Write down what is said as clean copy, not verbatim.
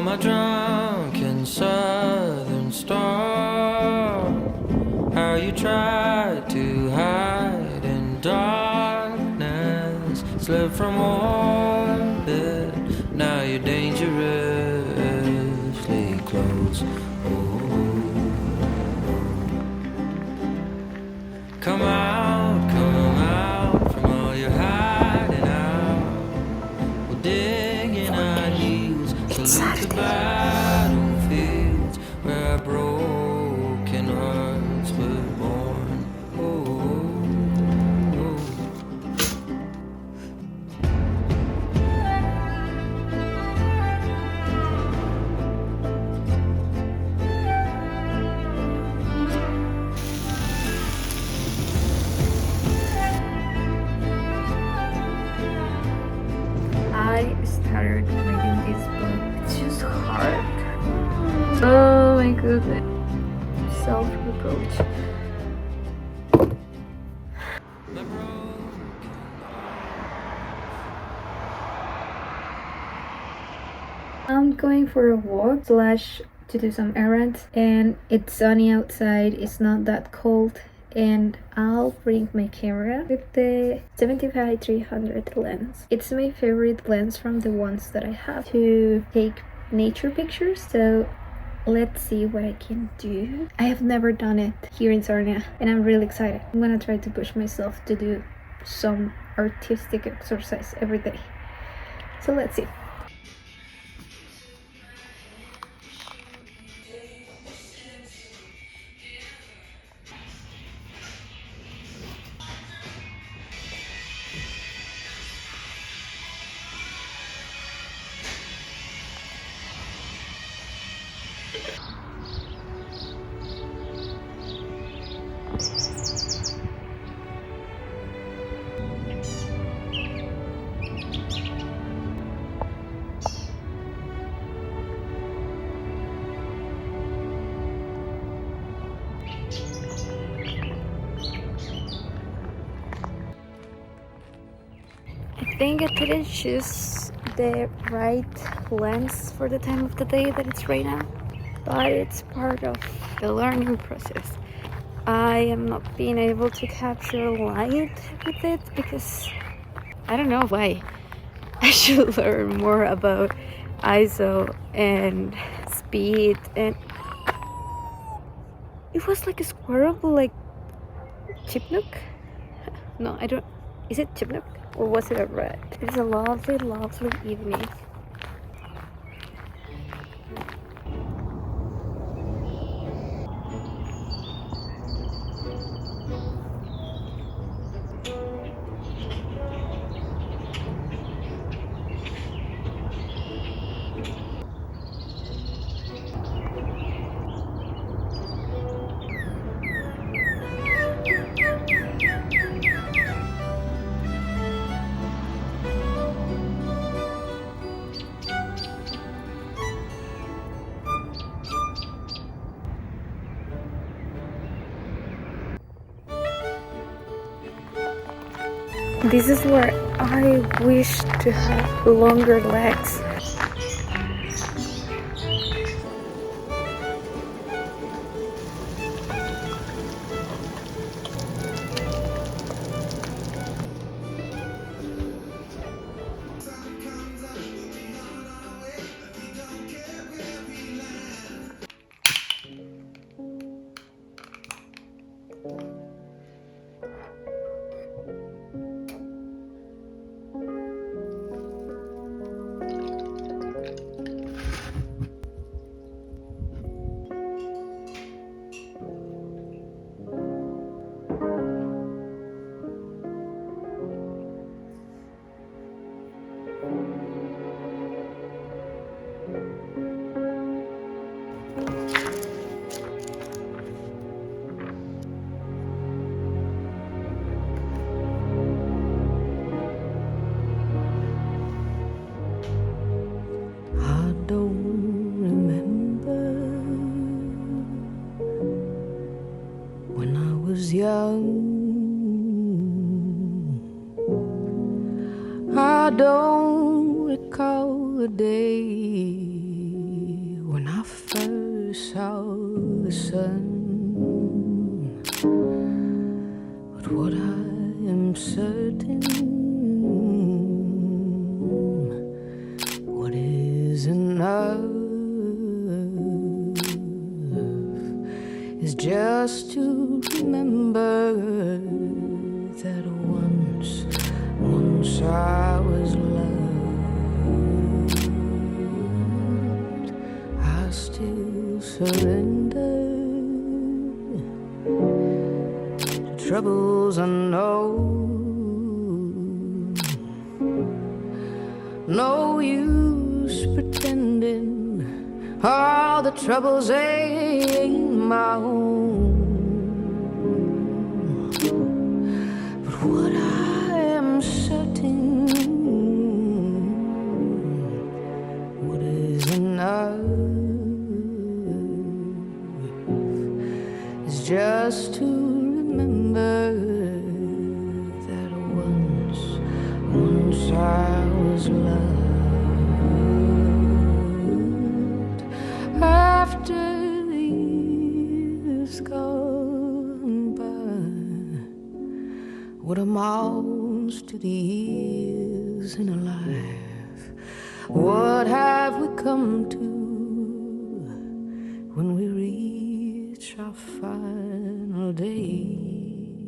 Recall my drunken southern star, how you tried to hide in darkness, slip from orbit, now you're dangerously close. Come out from all your hiding out. We're digging our heels, salute the battlefields where our broken hearts were born. I started reading this book. It's just hard. Oh my goodness. Self-reproach. I'm going for a walk / to do some errands, and it's sunny outside. It's not that cold, and I'll bring my camera with the 75-300 lens. It's my favorite lens from the ones that I have to take nature pictures, so let's see what I can do. I have never done it here in Sarnia, and I'm really excited. I'm gonna try to push myself to do some artistic exercise every day. So let's see. I think I didn't choose the right lens for the time of the day that it's right now, but it's part of the learning process. I am not being able to capture light with it because I don't know why. I should learn more about ISO and speed, and it was like a squirrel, like chipmunk. No, I don't. Is it chipmunk or was it a rat? It's a lovely, lovely evening. This is where I wish to have longer legs. Don't remember when I was young. I don't recall the day first saw the sun. But what I am certain, what is enough is just to remember that once I was loved. I still surrender to troubles unknown. No use pretending all the troubles ain't my own. But what I am certain, what is enough is just to remember that once I was loved. After the years gone by, what amounts to the years in a life? What have we come to when we reach our final day?